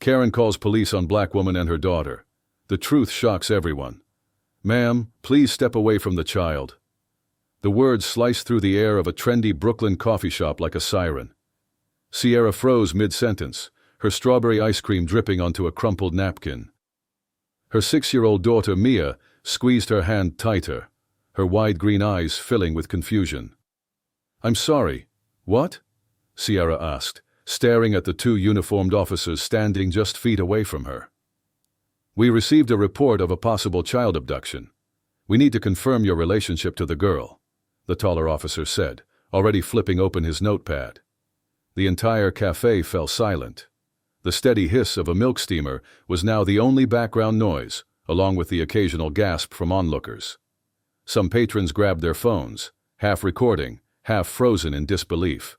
Karen calls police on black woman and her daughter. The truth shocks everyone. Ma'am, please step away from the child. The words sliced through the air of a trendy Brooklyn coffee shop like a siren. Sierra froze mid-sentence, her strawberry ice cream dripping onto a crumpled napkin. Her 6-year-old daughter, Mia, squeezed her hand tighter, her wide green eyes filling with confusion. "I'm sorry. What?" Sierra asked, staring at the 2 uniformed officers standing just feet away from her. "We received a report of a possible child abduction. We need to confirm your relationship to the girl," the taller officer said, already flipping open his notepad. The entire cafe fell silent. The steady hiss of a milk steamer was now the only background noise, along with the occasional gasp from onlookers. Some patrons grabbed their phones, half recording, half frozen in disbelief.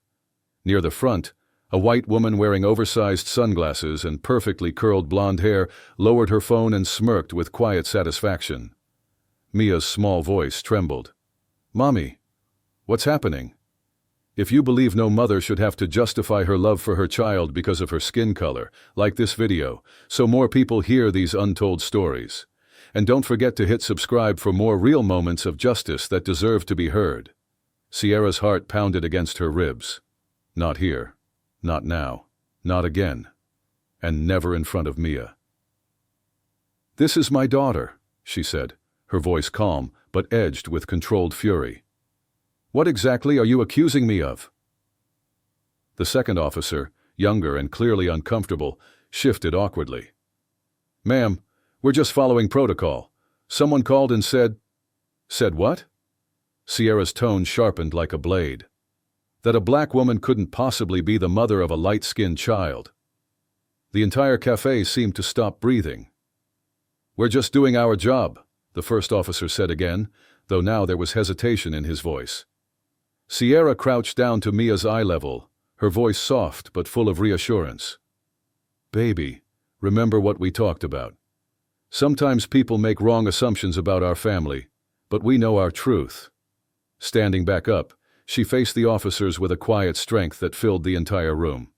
Near the front, a white woman wearing oversized sunglasses and perfectly curled blonde hair lowered her phone and smirked with quiet satisfaction. Mia's small voice trembled. "Mommy, what's happening? If you believe no mother should have to justify her love for her child because of her skin color, like this video, so more people hear these untold stories. And don't forget to hit subscribe for more real moments of justice that deserve to be heard." Sierra's heart pounded against her ribs. Not here. Not now. Not again. And never in front of Mia. "This is my daughter," she said, her voice calm but edged with controlled fury. "What exactly are you accusing me of?" The second officer, younger and clearly uncomfortable, shifted awkwardly. "Ma'am, we're just following protocol. Someone called and said—" "Said what?" Sierra's tone sharpened like a blade. "That a black woman couldn't possibly be the mother of a light-skinned child." The entire cafe seemed to stop breathing. "We're just doing our job," the first officer said again, though now there was hesitation in his voice. Sierra crouched down to Mia's eye level, her voice soft but full of reassurance. "Baby, remember what we talked about. Sometimes people make wrong assumptions about our family, but we know our truth." Standing back up, she faced the officers with a quiet strength that filled the entire room.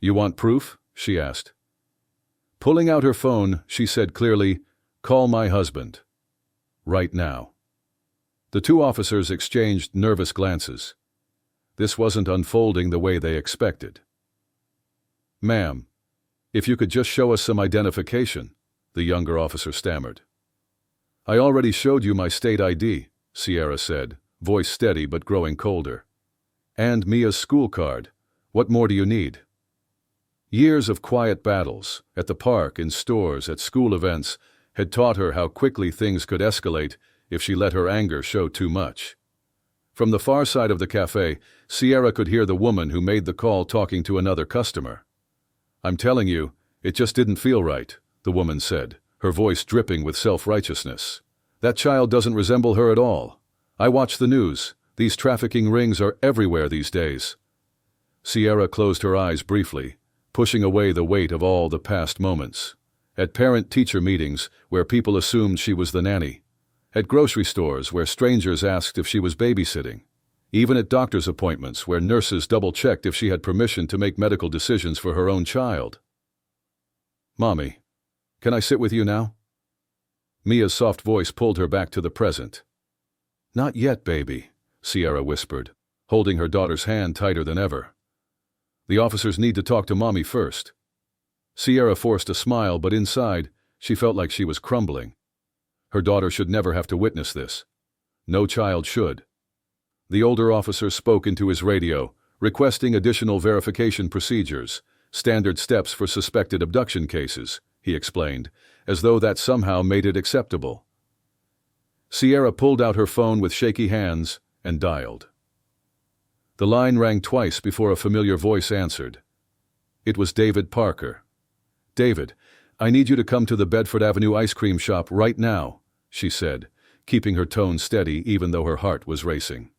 "You want proof?" she asked. Pulling out her phone, she said clearly, "Call my husband. Right now." The 2 officers exchanged nervous glances. This wasn't unfolding the way they expected. "Ma'am, if you could just show us some identification," the younger officer stammered. "I already showed you my state ID," Sierra said, voice steady but growing colder. "And Mia's school card. What more do you need?" Years of quiet battles, at the park, in stores, at school events, had taught her how quickly things could escalate if she let her anger show too much. From the far side of the cafe, Sierra could hear the woman who made the call talking to another customer. "I'm telling you, it just didn't feel right," the woman said, her voice dripping with self-righteousness. "That child doesn't resemble her at all. I watch the news. These trafficking rings are everywhere these days." Sierra closed her eyes briefly, pushing away the weight of all the past moments. At parent-teacher meetings, where people assumed she was the nanny. At grocery stores, where strangers asked if she was babysitting. Even at doctor's appointments, where nurses double-checked if she had permission to make medical decisions for her own child. "Mommy, can I sit with you now?" Mia's soft voice pulled her back to the present. "Not yet, baby," Sierra whispered, holding her daughter's hand tighter than ever. "The officers need to talk to Mommy first." Sierra forced a smile, but inside, she felt like she was crumbling. Her daughter should never have to witness this. No child should. The older officer spoke into his radio, requesting additional verification procedures, standard steps for suspected abduction cases, he explained, as though that somehow made it acceptable. Sierra pulled out her phone with shaky hands and dialed. The line rang twice before a familiar voice answered. It was David Parker. "David, I need you to come to the Bedford Avenue ice cream shop right now," she said, keeping her tone steady even though her heart was racing.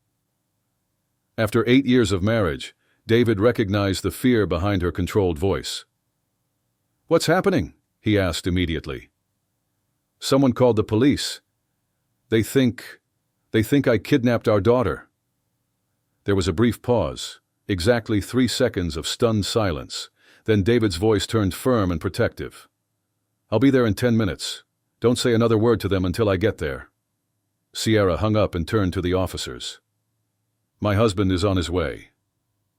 After 8 years of marriage, David recognized the fear behind her controlled voice. "What's happening?" he asked immediately. "Someone called the police. They think I kidnapped our daughter." There was a brief pause, exactly 3 seconds of stunned silence. Then David's voice turned firm and protective. "I'll be there in 10 minutes. Don't say another word to them until I get there." Sierra hung up and turned to the officers. "My husband is on his way.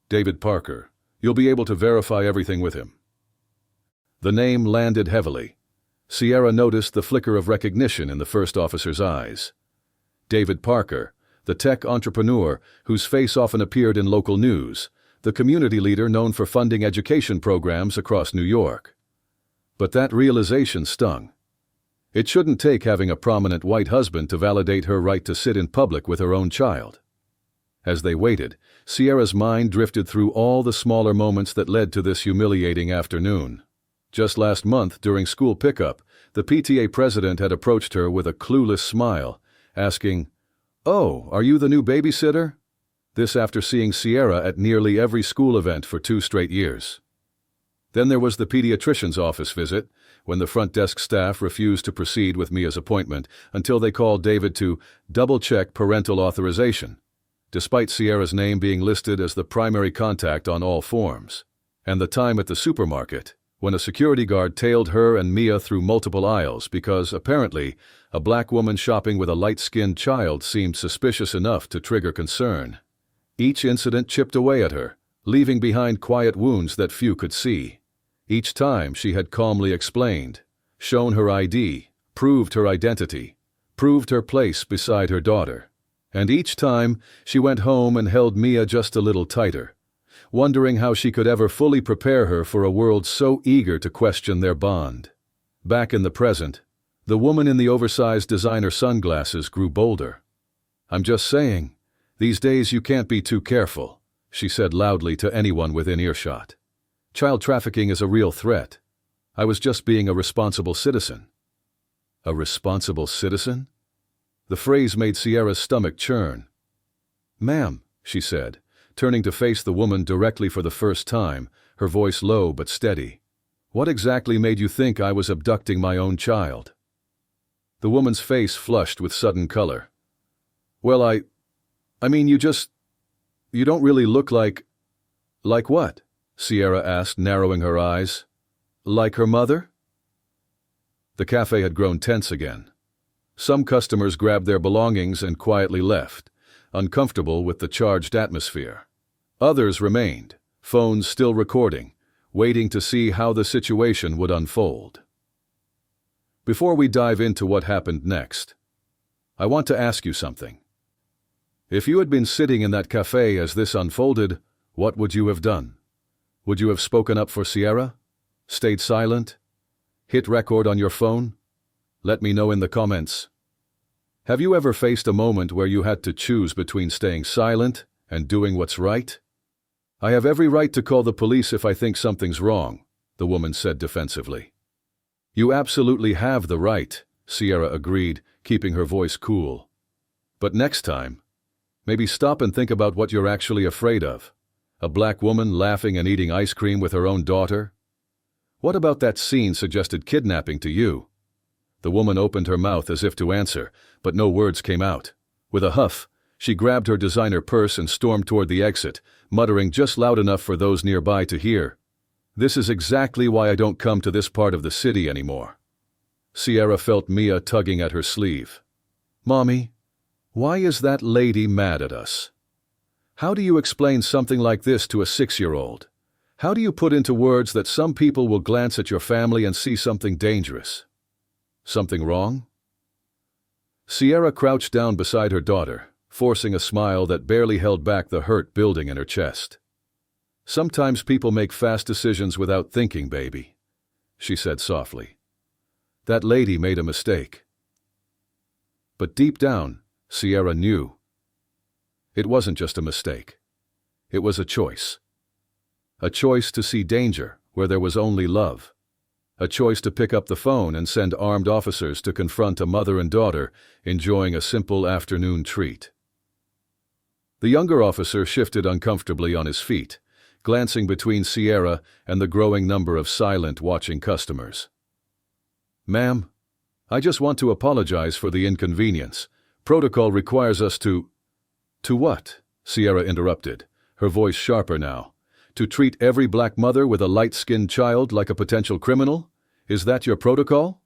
David Parker. You'll be able to verify everything with him." The name landed heavily. Sierra noticed the flicker of recognition in the first officer's eyes. David Parker, the tech entrepreneur whose face often appeared in local news, the community leader known for funding education programs across New York. But that realization stung. It shouldn't take having a prominent white husband to validate her right to sit in public with her own child. As they waited, Sierra's mind drifted through all the smaller moments that led to this humiliating afternoon. Just last month, during school pickup, the PTA president had approached her with a clueless smile, asking, "Oh, are you the new babysitter?" This after seeing Sierra at nearly every school event for 2 straight years. Then there was the pediatrician's office visit, when the front desk staff refused to proceed with Mia's appointment until they called David to double-check parental authorization, despite Sierra's name being listed as the primary contact on all forms. And the time at the supermarket, when a security guard tailed her and Mia through multiple aisles because, apparently, a black woman shopping with a light-skinned child seemed suspicious enough to trigger concern. Each incident chipped away at her, leaving behind quiet wounds that few could see. Each time she had calmly explained, shown her ID, proved her identity, proved her place beside her daughter. And each time she went home and held Mia just a little tighter, wondering how she could ever fully prepare her for a world so eager to question their bond. Back in the present, the woman in the oversized designer sunglasses grew bolder. "I'm just saying, these days you can't be too careful," she said loudly to anyone within earshot. "Child trafficking is a real threat. I was just being a responsible citizen." A responsible citizen? The phrase made Sierra's stomach churn. "Ma'am," she said, turning to face the woman directly for the first time, her voice low but steady. "What exactly made you think I was abducting my own child?" The woman's face flushed with sudden color. "Well, I mean, you don't really look like..." "Like what?" Sierra asked, narrowing her eyes. "Like her mother?" The cafe had grown tense again. Some customers grabbed their belongings and quietly left, uncomfortable with the charged atmosphere. Others remained, phones still recording, waiting to see how the situation would unfold. Before we dive into what happened next, I want to ask you something. If you had been sitting in that cafe as this unfolded, what would you have done? Would you have spoken up for Sierra? Stayed silent? Hit record on your phone? Let me know in the comments. Have you ever faced a moment where you had to choose between staying silent and doing what's right? "I have every right to call the police if I think something's wrong," the woman said defensively. "You absolutely have the right," Sierra agreed, keeping her voice cool. "But next time, maybe stop and think about what you're actually afraid of. A black woman laughing and eating ice cream with her own daughter? What about that scene suggested kidnapping to you?" The woman opened her mouth as if to answer, but no words came out. With a huff, she grabbed her designer purse and stormed toward the exit, muttering just loud enough for those nearby to hear, "This is exactly why I don't come to this part of the city anymore." Sierra felt Mia tugging at her sleeve. "Mommy, why is that lady mad at us? How do you explain something like this to a 6-year-old? How do you put into words that some people will glance at your family and see something dangerous? Something wrong?" Sierra crouched down beside her daughter, forcing a smile that barely held back the hurt building in her chest. "Sometimes people make fast decisions without thinking, baby," she said softly. "That lady made a mistake." But deep down, Sierra knew. It wasn't just a mistake. It was a choice. A choice to see danger where there was only love. A choice to pick up the phone and send armed officers to confront a mother and daughter enjoying a simple afternoon treat. The younger officer shifted uncomfortably on his feet, glancing between Sierra and the growing number of silent, watching customers. "Ma'am, I just want to apologize for the inconvenience. Protocol requires us to..." "To what?" Sierra interrupted, her voice sharper now. To treat every black mother with a light-skinned child like a potential criminal? Is that your protocol?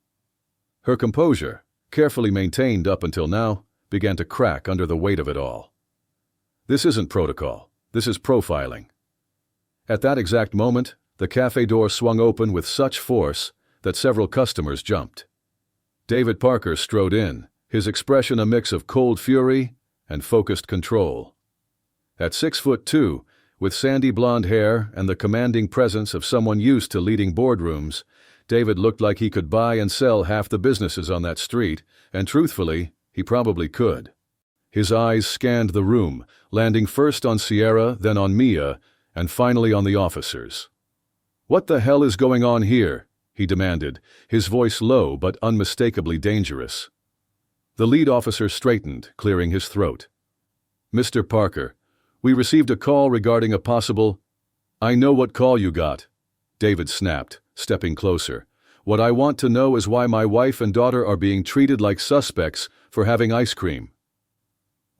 Her composure, carefully maintained up until now, began to crack under the weight of it all. This isn't protocol. This is profiling. At that exact moment, the cafe door swung open with such force that several customers jumped. David Parker strode in, his expression a mix of cold fury and focused control. At 6'2", with sandy blonde hair and the commanding presence of someone used to leading boardrooms, David looked like he could buy and sell half the businesses on that street, and truthfully, he probably could. His eyes scanned the room, landing first on Sierra, then on Mia, and finally on the officers. "What the hell is going on here?" he demanded, his voice low but unmistakably dangerous. The lead officer straightened, clearing his throat. "Mr. Parker, we received a call regarding a possible—" "I know what call you got," David snapped, stepping closer. "What I want to know is why my wife and daughter are being treated like suspects for having ice cream."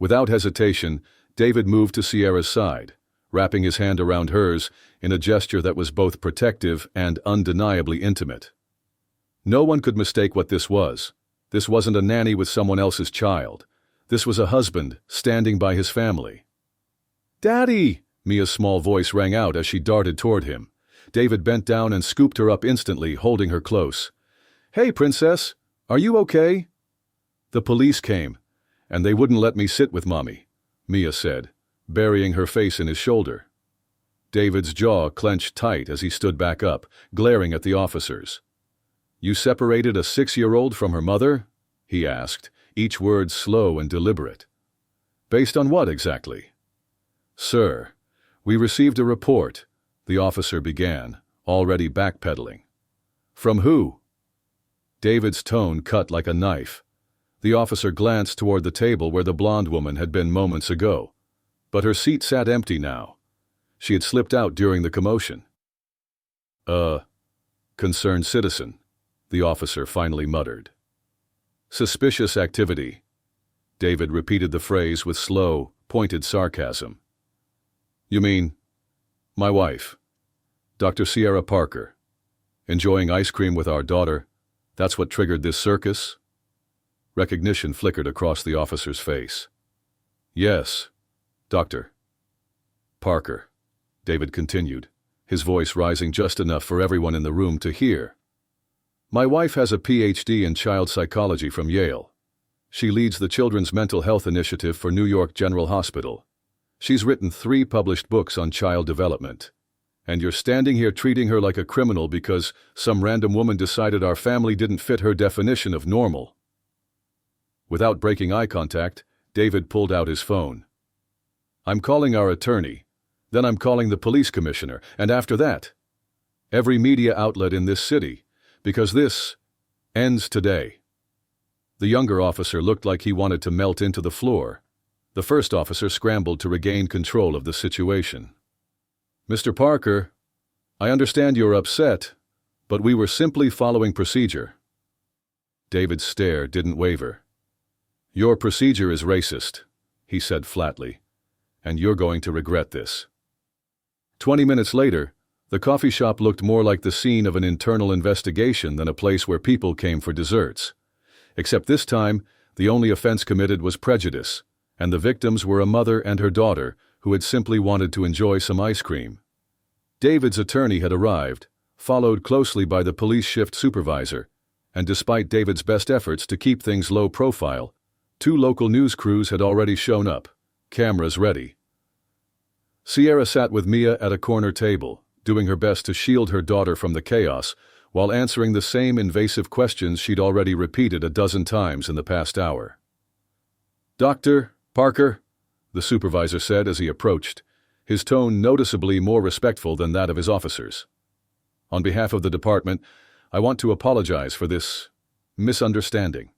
Without hesitation, David moved to Sierra's side, wrapping his hand around hers in a gesture that was both protective and undeniably intimate. No one could mistake what this was. This wasn't a nanny with someone else's child. This was a husband standing by his family. "Daddy!" Mia's small voice rang out as she darted toward him. David bent down and scooped her up instantly, holding her close. "Hey, princess, are you okay?" "The police came, and they wouldn't let me sit with Mommy," Mia said, burying her face in his shoulder. David's jaw clenched tight as he stood back up, glaring at the officers. "You separated a 6-year-old from her mother?" he asked, each word slow and deliberate. "Based on what exactly?" "Sir, we received a report," the officer began, already backpedaling. "From who?" David's tone cut like a knife. The officer glanced toward the table where the blonde woman had been moments ago, but her seat sat empty now. She had slipped out during the commotion. Concerned citizen," the officer finally muttered. "Suspicious activity." David repeated the phrase with slow, pointed sarcasm. "You mean, my wife, Dr. Sierra Parker, enjoying ice cream with our daughter, that's what triggered this circus?" Recognition flickered across the officer's face. "Yes, Dr. Parker," David continued, his voice rising just enough for everyone in the room to hear. "My wife has a Ph.D. in child psychology from Yale. She leads the Children's Mental Health Initiative for New York General Hospital. She's written 3 published books on child development. And you're standing here treating her like a criminal because some random woman decided our family didn't fit her definition of normal." Without breaking eye contact, David pulled out his phone. "I'm calling our attorney. Then I'm calling the police commissioner, and after that, every media outlet in this city, because this ends today." The younger officer looked like he wanted to melt into the floor. The first officer scrambled to regain control of the situation. "Mr. Parker, I understand you're upset, but we were simply following procedure." David's stare didn't waver. "Your procedure is racist," he said flatly, "and you're going to regret this." 20 minutes later, the coffee shop looked more like the scene of an internal investigation than a place where people came for desserts. Except this time, the only offense committed was prejudice, and the victims were a mother and her daughter who had simply wanted to enjoy some ice cream. David's attorney had arrived, followed closely by the police shift supervisor, and despite David's best efforts to keep things low profile, 2 local news crews had already shown up, cameras ready. Sierra sat with Mia at a corner table, doing her best to shield her daughter from the chaos, while answering the same invasive questions she'd already repeated a dozen times in the past hour. "Dr. Parker," the supervisor said as he approached, his tone noticeably more respectful than that of his officers. "On behalf of the department, I want to apologize for this misunderstanding."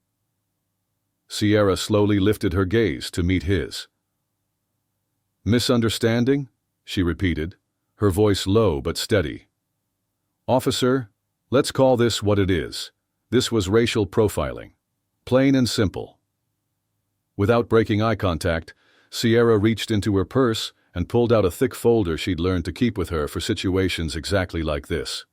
Sierra slowly lifted her gaze to meet his. "Misunderstanding?" she repeated, her voice low but steady. "Officer, let's call this what it is. This was racial profiling. Plain and simple." Without breaking eye contact, Sierra reached into her purse and pulled out a thick folder she'd learned to keep with her for situations exactly like this.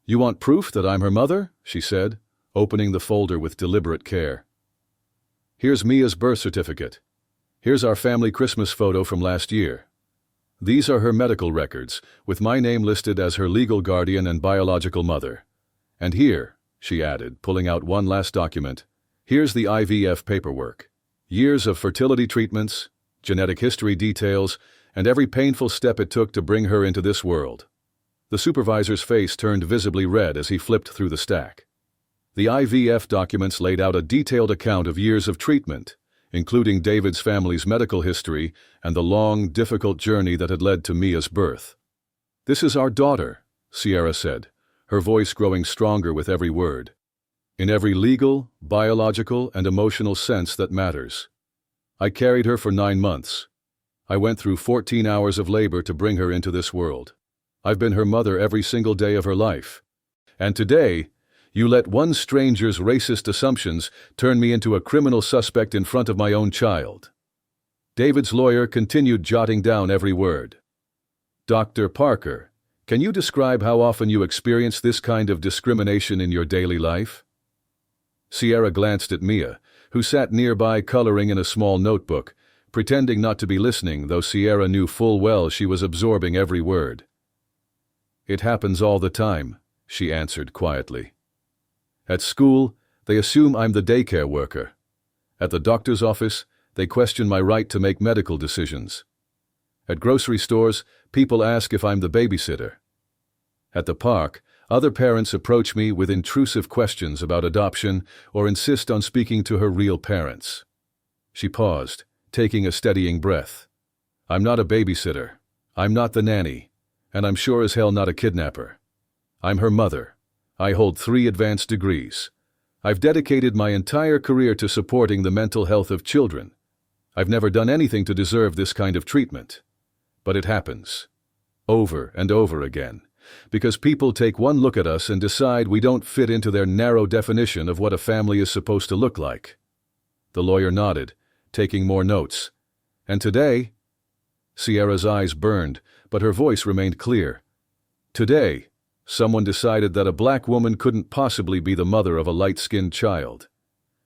"You want proof that I'm her mother?" she said, opening the folder with deliberate care. "Here's Mia's birth certificate. Here's our family Christmas photo from last year. These are her medical records, with my name listed as her legal guardian and biological mother. And here," she added, pulling out one last document, "here's the IVF paperwork. Years of fertility treatments, genetic history details, and every painful step it took to bring her into this world." The supervisor's face turned visibly red as he flipped through the stack. The IVF documents laid out a detailed account of years of treatment, including David's family's medical history and the long, difficult journey that had led to Mia's birth. "This is our daughter," Sierra said, her voice growing stronger with every word. "In every legal, biological, and emotional sense that matters. I carried her for 9 months. I went through 14 hours of labor to bring her into this world. I've been her mother every single day of her life. And today, you let one stranger's racist assumptions turn me into a criminal suspect in front of my own child." David's lawyer continued jotting down every word. "Dr. Parker, can you describe how often you experience this kind of discrimination in your daily life?" Sierra glanced at Mia, who sat nearby coloring in a small notebook, pretending not to be listening, though Sierra knew full well she was absorbing every word. "It happens all the time," she answered quietly. "At school, they assume I'm the daycare worker. At the doctor's office, they question my right to make medical decisions. At grocery stores, people ask if I'm the babysitter. At the park, other parents approach me with intrusive questions about adoption or insist on speaking to her real parents." She paused, taking a steadying breath. "I'm not a babysitter. I'm not the nanny. And I'm sure as hell not a kidnapper. I'm her mother. I hold 3 advanced degrees. I've dedicated my entire career to supporting the mental health of children. I've never done anything to deserve this kind of treatment. But it happens. Over and over again. Because people take one look at us and decide we don't fit into their narrow definition of what a family is supposed to look like." The lawyer nodded, taking more notes. "And today?" Sierra's eyes burned, but her voice remained clear. "Today, someone decided that a black woman couldn't possibly be the mother of a light-skinned child.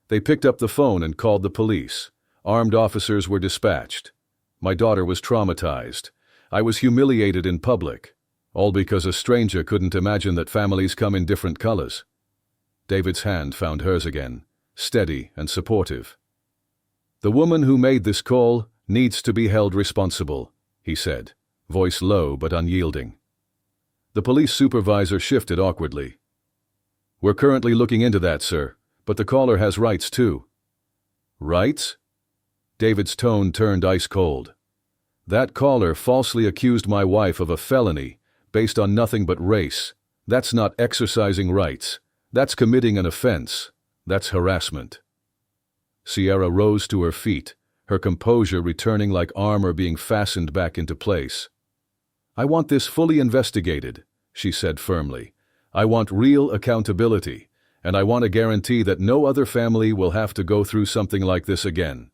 They picked up the phone and called the police. Armed officers were dispatched. My daughter was traumatized. I was humiliated in public, all because a stranger couldn't imagine that families come in different colors." David's hand found hers again, steady and supportive. "The woman who made this call needs to be held responsible," he said, voice low but unyielding. The police supervisor shifted awkwardly. "We're currently looking into that, sir, but the caller has rights too." "Rights?" David's tone turned ice cold. "That caller falsely accused my wife of a felony based on nothing but race. That's not exercising rights. That's committing an offense. That's harassment." Sierra rose to her feet, her composure returning like armor being fastened back into place. "I want this fully investigated," she said firmly. "I want real accountability, and I want a guarantee that no other family will have to go through something like this again."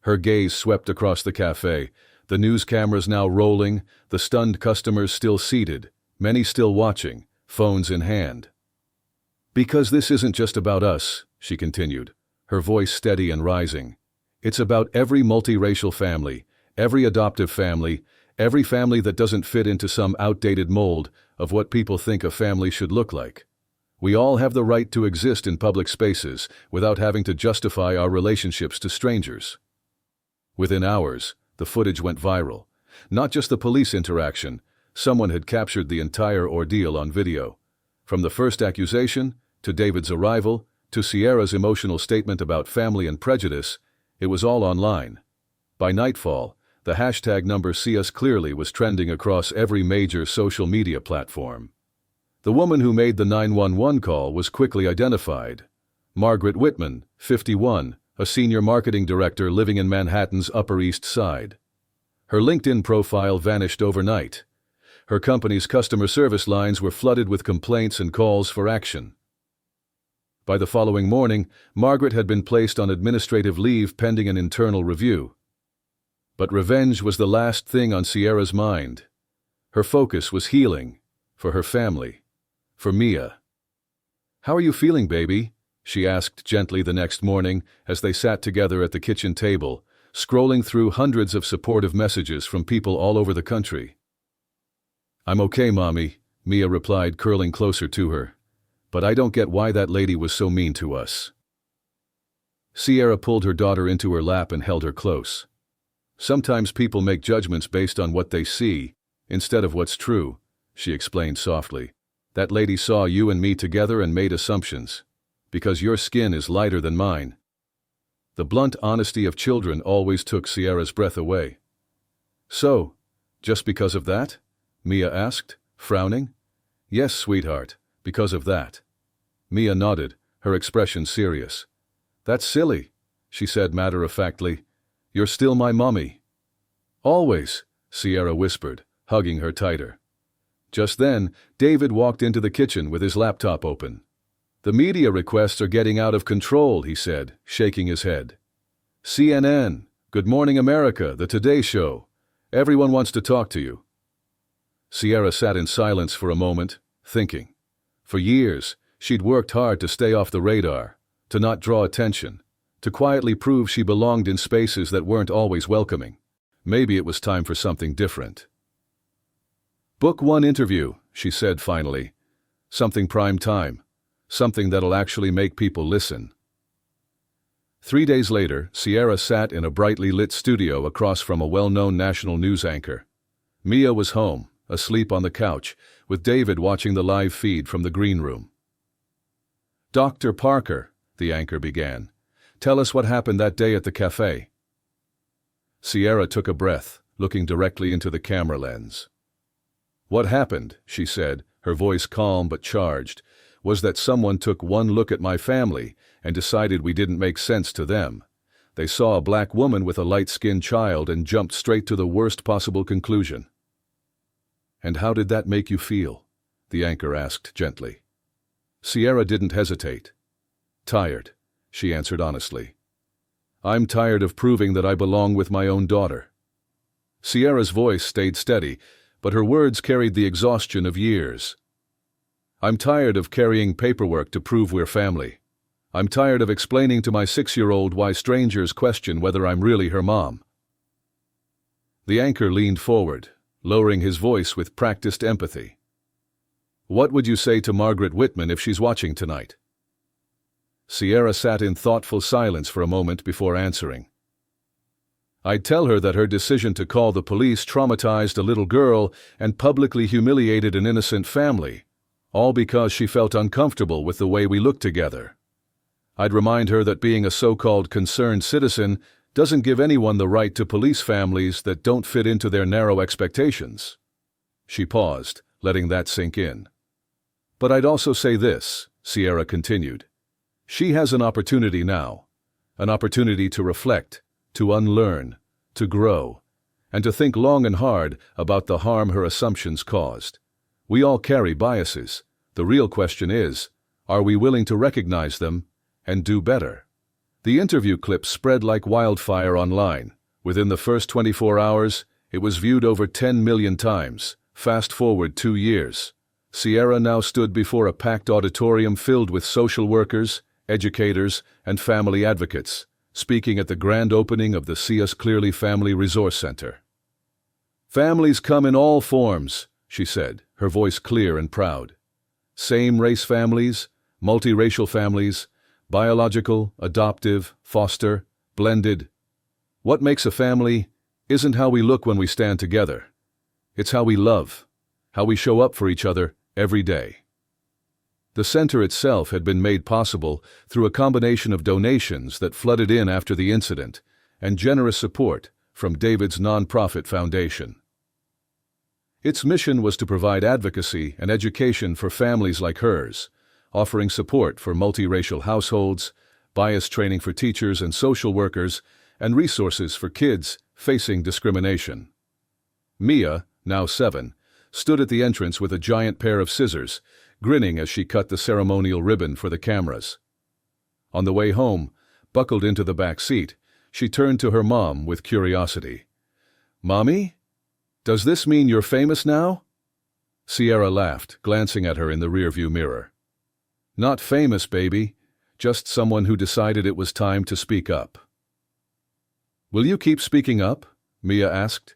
Her gaze swept across the cafe, the news cameras now rolling, the stunned customers still seated, many still watching, phones in hand. "Because this isn't just about us," she continued, her voice steady and rising. "It's about every multiracial family, every adoptive family, every family that doesn't fit into some outdated mold of what people think a family should look like. We all have the right to exist in public spaces without having to justify our relationships to strangers." Within hours, the footage went viral. Not just the police interaction, someone had captured the entire ordeal on video. From the first accusation, to David's arrival, to Sierra's emotional statement about family and prejudice, it was all online. By nightfall, the hashtag #SeeUsClearly was trending across every major social media platform. The woman who made the 911 call was quickly identified. Margaret Whitman, 51, a senior marketing director living in Manhattan's Upper East Side. Her LinkedIn profile vanished overnight. Her company's customer service lines were flooded with complaints and calls for action. By the following morning, Margaret had been placed on administrative leave pending an internal review. But revenge was the last thing on Sierra's mind. Her focus was healing, for her family, for Mia. "How are you feeling, baby?" she asked gently the next morning as they sat together at the kitchen table, scrolling through hundreds of supportive messages from people all over the country. "I'm okay, Mommy," Mia replied, curling closer to her. "But I don't get why that lady was so mean to us." Sierra pulled her daughter into her lap and held her close. "Sometimes people make judgments based on what they see, instead of what's true," she explained softly. "That lady saw you and me together and made assumptions, because your skin is lighter than mine." The blunt honesty of children always took Sierra's breath away. "So, just because of that?" Mia asked, frowning. "Yes, sweetheart, because of that." Mia nodded, her expression serious. "That's silly," she said matter-of-factly. "You're still my mommy." "Always," Sierra whispered, hugging her tighter. Just then, David walked into the kitchen with his laptop open. "The media requests are getting out of control," he said, shaking his head. "CNN, Good Morning America, The Today Show. Everyone wants to talk to you." Sierra sat in silence for a moment, thinking. For years, she'd worked hard to stay off the radar, to not draw attention, to quietly prove she belonged in spaces that weren't always welcoming. Maybe it was time for something different. "Book one interview," she said finally. "Something prime time. Something that'll actually make people listen." 3 days later, Sierra sat in a brightly lit studio across from a well-known national news anchor. Mia was home, asleep on the couch, with David watching the live feed from the green room. "Dr. Parker," the anchor began, "tell us what happened that day at the cafe." Sierra took a breath, looking directly into the camera lens. "What happened," she said, her voice calm but charged, "was that someone took one look at my family and decided we didn't make sense to them. They saw a black woman with a light-skinned child and jumped straight to the worst possible conclusion." "And how did that make you feel?" the anchor asked gently. Sierra didn't hesitate. "Tired," she answered honestly. "I'm tired of proving that I belong with my own daughter." Sierra's voice stayed steady, but her words carried the exhaustion of years. "I'm tired of carrying paperwork to prove we're family. I'm tired of explaining to my 6-year-old why strangers question whether I'm really her mom." The anchor leaned forward, lowering his voice with practiced empathy. "What would you say to Margaret Whitman if she's watching tonight?" Sierra sat in thoughtful silence for a moment before answering. "I'd tell her that her decision to call the police traumatized a little girl and publicly humiliated an innocent family, all because she felt uncomfortable with the way we looked together. I'd remind her that being a so-called concerned citizen doesn't give anyone the right to police families that don't fit into their narrow expectations." She paused, letting that sink in. "But I'd also say this," Sierra continued. "She has an opportunity now, an opportunity to reflect, to unlearn, to grow, and to think long and hard about the harm her assumptions caused. We all carry biases. The real question is, are we willing to recognize them and do better?" The interview clip spread like wildfire online. Within the first 24 hours, it was viewed over 10 million times. Fast forward 2 years. Sierra now stood before a packed auditorium filled with social workers, educators, and family advocates, speaking at the grand opening of the See Us Clearly Family Resource Center. "Families come in all forms," she said, her voice clear and proud. "Same-race families, multiracial families, biological, adoptive, foster, blended. What makes a family isn't how we look when we stand together. It's how we love, how we show up for each other every day." The center itself had been made possible through a combination of donations that flooded in after the incident and generous support from David's nonprofit foundation. Its mission was to provide advocacy and education for families like hers, offering support for multiracial households, bias training for teachers and social workers, and resources for kids facing discrimination. Mia, now 7, stood at the entrance with a giant pair of scissors, grinning as she cut the ceremonial ribbon for the cameras. On the way home, buckled into the back seat, she turned to her mom with curiosity. Mommy? Does this mean you're famous now? Sierra laughed, glancing at her in the rearview mirror. Not famous, baby. Just someone who decided it was time to speak up. Will you keep speaking up? Mia asked.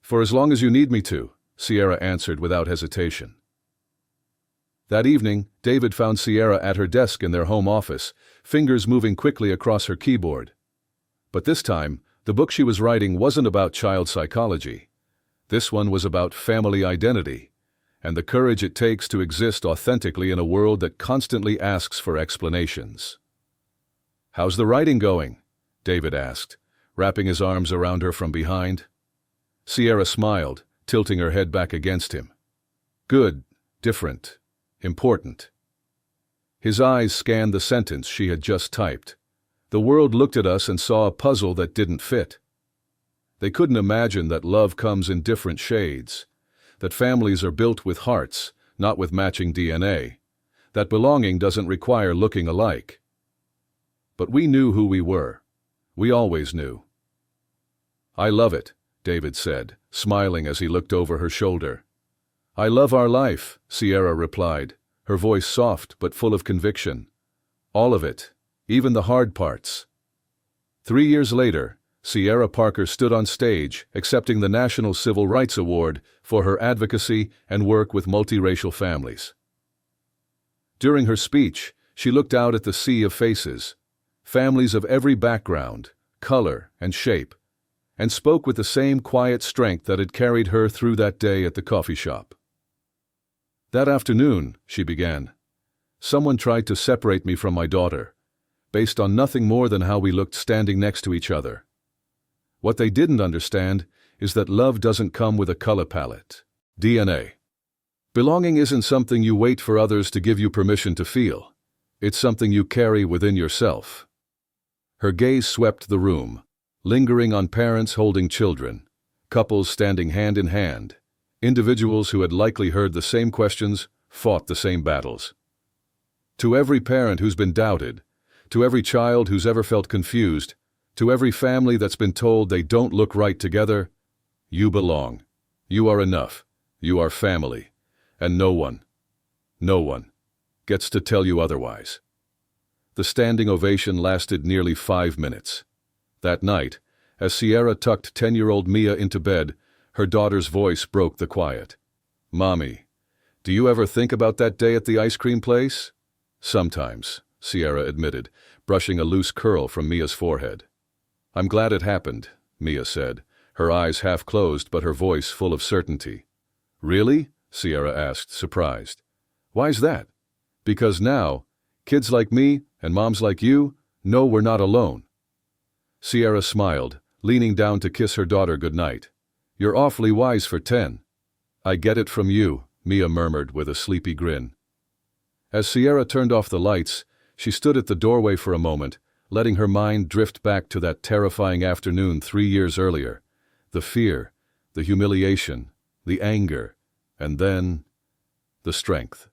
For as long as you need me to, Sierra answered without hesitation. That evening, David found Sierra at her desk in their home office, fingers moving quickly across her keyboard. But this time, the book she was writing wasn't about child psychology. This one was about family identity, and the courage it takes to exist authentically in a world that constantly asks for explanations. How's the writing going? David asked, wrapping his arms around her from behind. Sierra smiled, tilting her head back against him. Good, different, important. His eyes scanned the sentence she had just typed. The world looked at us and saw a puzzle that didn't fit. They couldn't imagine that love comes in different shades, that families are built with hearts, not with matching DNA, that belonging doesn't require looking alike. But we knew who we were. We always knew. I love it, David said, smiling as he looked over her shoulder. I love our life, Sierra replied, her voice soft but full of conviction. All of it, even the hard parts. 3 years later, Sierra Parker stood on stage accepting the National Civil Rights Award for her advocacy and work with multiracial families. During her speech, she looked out at the sea of faces, families of every background, color, and shape, and spoke with the same quiet strength that had carried her through that day at the coffee shop. That afternoon, she began, someone tried to separate me from my daughter, based on nothing more than how we looked standing next to each other. What they didn't understand is that love doesn't come with a color palette, DNA. Belonging isn't something you wait for others to give you permission to feel. It's something you carry within yourself. Her gaze swept the room, lingering on parents holding children, couples standing hand in hand, individuals who had likely heard the same questions, fought the same battles. To every parent who's been doubted, to every child who's ever felt confused, to every family that's been told they don't look right together, you belong. You are enough. You are family. And no one gets to tell you otherwise. The standing ovation lasted nearly 5 minutes. That night, as Sierra tucked 10-year-old Mia into bed, her daughter's voice broke the quiet. Mommy, do you ever think about that day at the ice cream place? Sometimes, Sierra admitted, brushing a loose curl from Mia's forehead. I'm glad it happened, Mia said, her eyes half closed but her voice full of certainty. Really? Sierra asked, surprised. Why's that? Because now, kids like me and moms like you know we're not alone. Sierra smiled, leaning down to kiss her daughter goodnight. You're awfully wise for 10. I get it from you, Mia murmured with a sleepy grin. As Sierra turned off the lights, she stood at the doorway for a moment, letting her mind drift back to that terrifying afternoon 3 years earlier. The fear, the humiliation, the anger, and then the strength.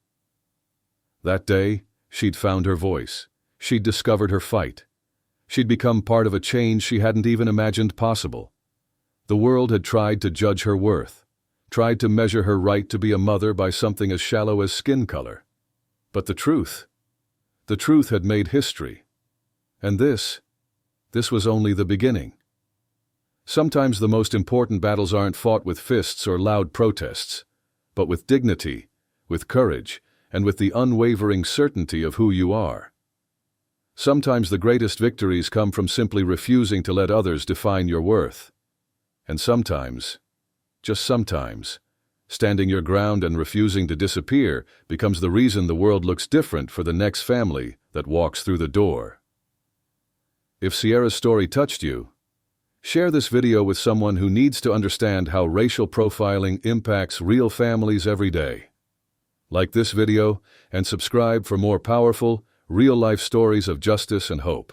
That day, she'd found her voice. She'd discovered her fight. She'd become part of a change she hadn't even imagined possible. The world had tried to judge her worth, tried to measure her right to be a mother by something as shallow as skin color. But the truth had made history. And this was only the beginning. Sometimes the most important battles aren't fought with fists or loud protests, but with dignity, with courage, and with the unwavering certainty of who you are. Sometimes the greatest victories come from simply refusing to let others define your worth. And sometimes, just sometimes, standing your ground and refusing to disappear becomes the reason the world looks different for the next family that walks through the door. If Sierra's story touched you, share this video with someone who needs to understand how racial profiling impacts real families every day. Like this video and subscribe for more powerful, real-life stories of justice and hope.